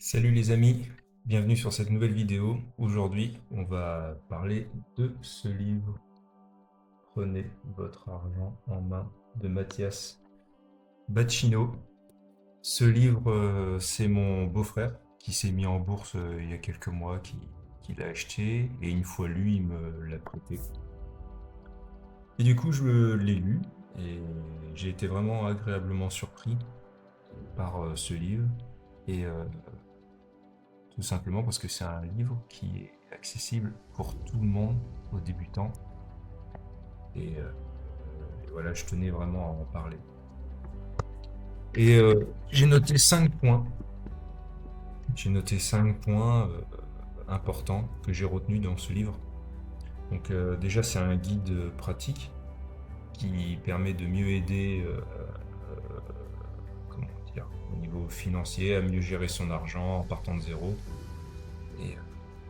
Salut les amis, bienvenue sur cette nouvelle vidéo. Aujourd'hui, on va parler de ce livre, Prenez votre argent en main, de Mathias Bacchino. Ce livre, c'est mon beau-frère qui s'est mis en bourse il y a quelques mois, qui l'a acheté, et une fois lu, il me l'a prêté. Et du coup, je l'ai lu, et j'ai été vraiment agréablement surpris par ce livre. Et tout simplement parce que c'est un livre qui est accessible pour tout le monde, aux débutants. Et voilà, je tenais vraiment à en parler. Et j'ai noté 5 points. J'ai noté 5 points importants que j'ai retenus dans ce livre. Donc déjà, c'est un guide pratique qui permet de mieux aider, comment dire, au niveau financier, à mieux gérer son argent en partant de zéro. Et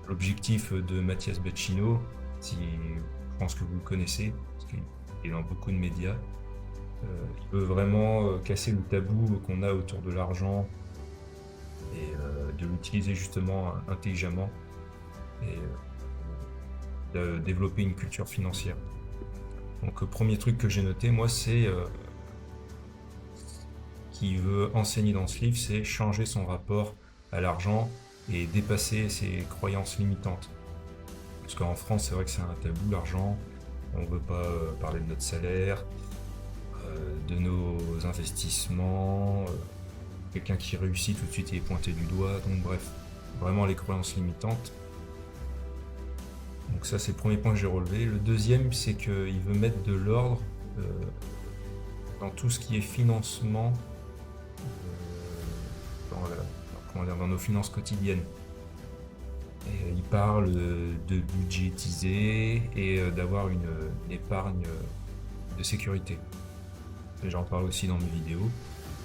l'objectif de Mathias Bacchino, si je pense que vous le connaissez, parce qu'il est dans beaucoup de médias, il veut vraiment casser le tabou qu'on a autour de l'argent et de l'utiliser justement intelligemment et de développer une culture financière. Donc, premier truc que j'ai noté, moi, c'est qu'il veut enseigner dans ce livre, c'est changer son rapport à l'argent et dépasser ses croyances limitantes. Parce qu'en France, c'est vrai que c'est un tabou, l'argent. On ne veut pas parler de notre salaire, de nos investissements. Quelqu'un qui réussit tout de suite est pointé du doigt. Donc bref, vraiment les croyances limitantes. Donc ça, c'est le premier point que j'ai relevé. Le deuxième, c'est qu'il veut mettre de l'ordre euh, dans tout ce qui est financement, dans nos finances quotidiennes. Et il parle de budgétiser et d'avoir une épargne de sécurité. J'en parle aussi dans mes vidéos.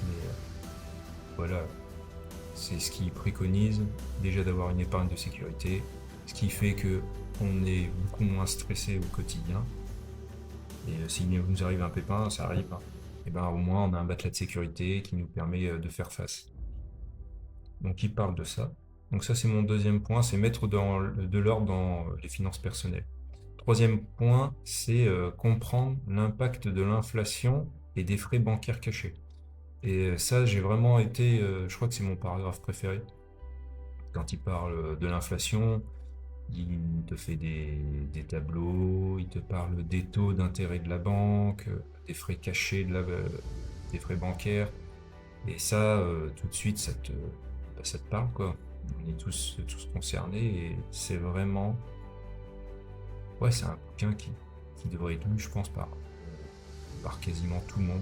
Mais voilà, c'est ce qu'il préconise, déjà d'avoir une épargne de sécurité, ce qui fait que on est beaucoup moins stressé au quotidien. Et s'il nous arrive un pépin, ça arrive, hein, et ben au moins on a un matelas de sécurité qui nous permet de faire face. Donc il parle de ça. Donc ça c'est mon deuxième point, c'est mettre de l'ordre dans les finances personnelles. Troisième point, c'est comprendre l'impact de l'inflation et des frais bancaires cachés. Et ça, j'ai vraiment été, je crois que c'est mon paragraphe préféré. Quand il parle de l'inflation, il te fait des tableaux, il te parle des taux d'intérêt de la banque, des frais cachés des frais bancaires. Et ça, tout de suite, ça te parle, quoi. On est tous concernés et c'est vraiment... Ouais, c'est un bouquin qui devrait être lu, je pense, par quasiment tout le monde.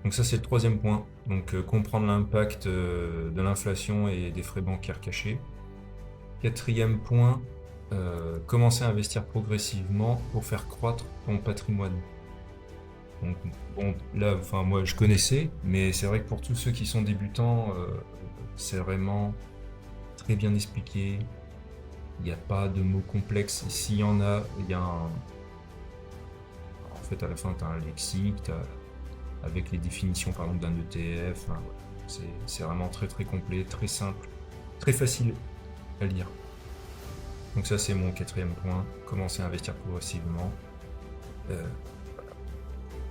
Donc ça, c'est le troisième point. Donc comprendre l'impact de l'inflation et des frais bancaires cachés. Quatrième point, commencer à investir progressivement pour faire croître ton patrimoine. Donc, bon, là, enfin, moi, je connaissais, mais c'est vrai que pour tous ceux qui sont débutants, c'est vraiment très bien expliqué. Il n'y a pas de mots complexes. S'il y en a, il y a un... En fait, à la fin, tu as un lexique, avec les définitions, par exemple, d'un ETF. Hein, c'est vraiment très, très complet, très simple, très facile à lire. Donc ça, c'est mon quatrième point. Commencer à investir progressivement.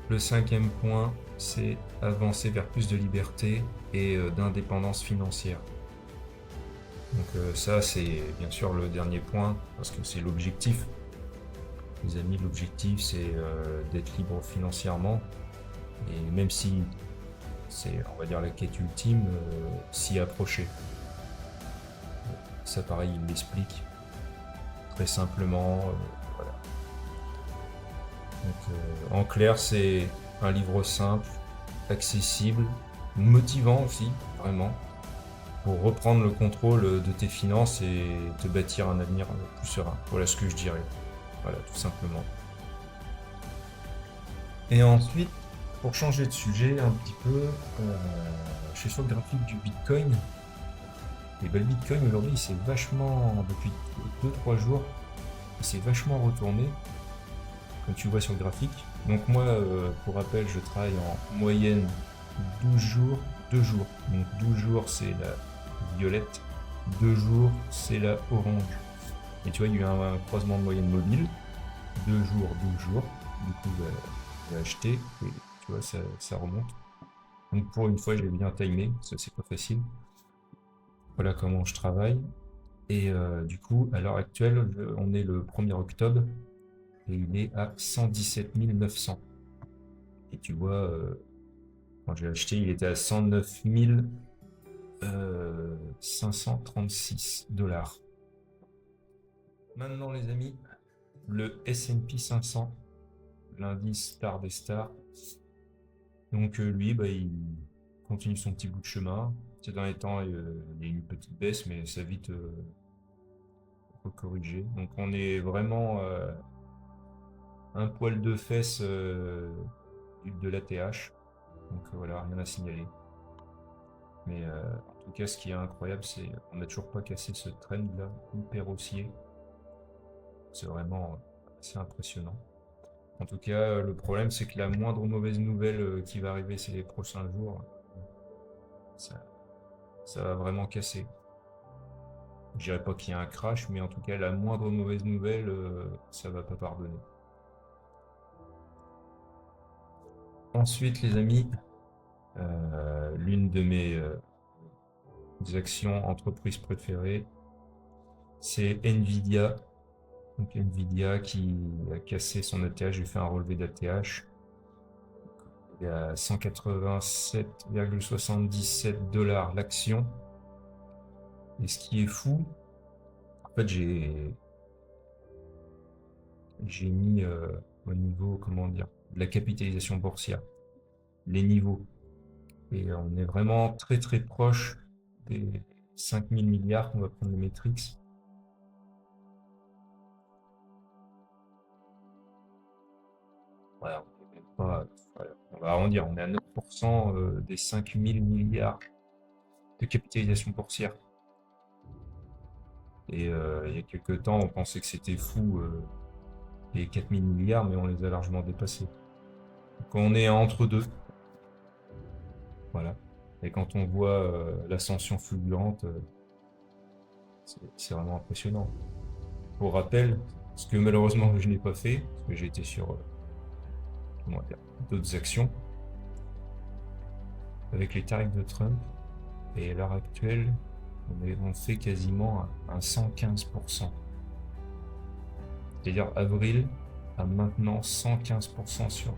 Le cinquième point, c'est avancer vers plus de liberté et d'indépendance financière. Donc ça, c'est bien sûr le dernier point, parce que c'est l'objectif. Les amis, l'objectif, c'est d'être libre financièrement. Et même si c'est, on va dire, la quête ultime, s'y approcher. Ça, pareil, il l'explique très simplement. Voilà. Donc, en clair, c'est un livre simple, accessible, motivant aussi, vraiment, pour reprendre le contrôle de tes finances et te bâtir un avenir plus serein. Voilà ce que je dirais. Voilà, tout simplement. Et ensuite, pour changer de sujet un petit peu, je suis sur le graphique du Bitcoin. Et ben, le Bitcoin aujourd'hui, il s'est vachement, depuis 2-3 jours, il s'est vachement retourné, comme tu vois sur le graphique. Donc moi, pour rappel, je travaille en moyenne 12 jours 2 jours. Donc 12 jours, c'est la violette. 2 jours, c'est la orange. Et tu vois, il y a eu un croisement de moyenne mobile. 2 jours, 12 jours. Du coup, j'ai acheté et tu vois, ça remonte. Donc pour une fois, j'ai bien timé. Ça, c'est pas facile. Voilà comment je travaille. Et du coup, à l'heure actuelle, on est le 1er octobre et il est à 117 900. Et tu vois, quand j'ai acheté, il était à 109 536 $. Maintenant, les amis, le S&P 500, l'indice star des stars. Donc lui, bah, il continue son petit bout de chemin. Ces derniers temps, il y a une petite baisse, mais ça vite corriger. Donc on est vraiment un poil de fesses de l'ATH. Donc voilà, rien à signaler. Mais en tout cas, ce qui est incroyable, c'est qu'on n'a toujours pas cassé ce trend là, hyper haussier. C'est vraiment assez impressionnant. En tout cas, le problème, c'est que la moindre mauvaise nouvelle qui va arriver ces prochains jours, ça va vraiment casser. Je dirais pas qu'il y a un crash, mais en tout cas, la moindre mauvaise nouvelle, ça va pas pardonner. Ensuite, les amis, l'une de mes actions entreprises préférées, c'est Nvidia. Donc Nvidia qui a cassé son ATH, j'ai fait un relevé d'ATH. Il est à 187,77 $ l'action. Et ce qui est fou, en fait, j'ai mis au niveau, comment dire, de la capitalisation boursière, les niveaux. Et on est vraiment très très proche des 5000 milliards, on va prendre les métriques. Voilà, on va arrondir, on est à 9% des 5000 milliards de capitalisation boursière. Et il y a quelques temps, on pensait que c'était fou, les 4000 milliards, mais on les a largement dépassés. Donc on est entre deux. Voilà. Et quand on voit l'ascension fulgurante, c'est vraiment impressionnant. Pour rappel, ce que malheureusement je n'ai pas fait, parce que j'ai été sur d'autres actions, avec les tarifs de Trump, et à l'heure actuelle, on fait quasiment un 115%. C'est-à-dire avril à maintenant 115%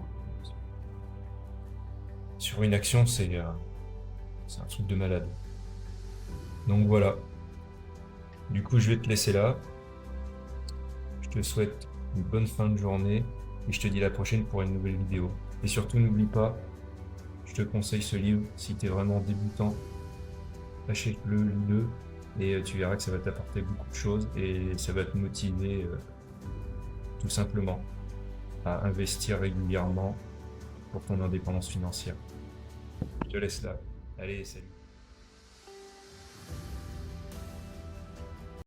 sur une action, c'est un truc de malade. Donc voilà. Du coup, je vais te laisser là. Je te souhaite une bonne fin de journée et je te dis à la prochaine pour une nouvelle vidéo. Et surtout, n'oublie pas, je te conseille ce livre si tu es vraiment débutant. Achète-le, lis-le et tu verras que ça va t'apporter beaucoup de choses et ça va te motiver tout simplement à investir régulièrement pour ton indépendance financière. Je te laisse là. Allez, salut.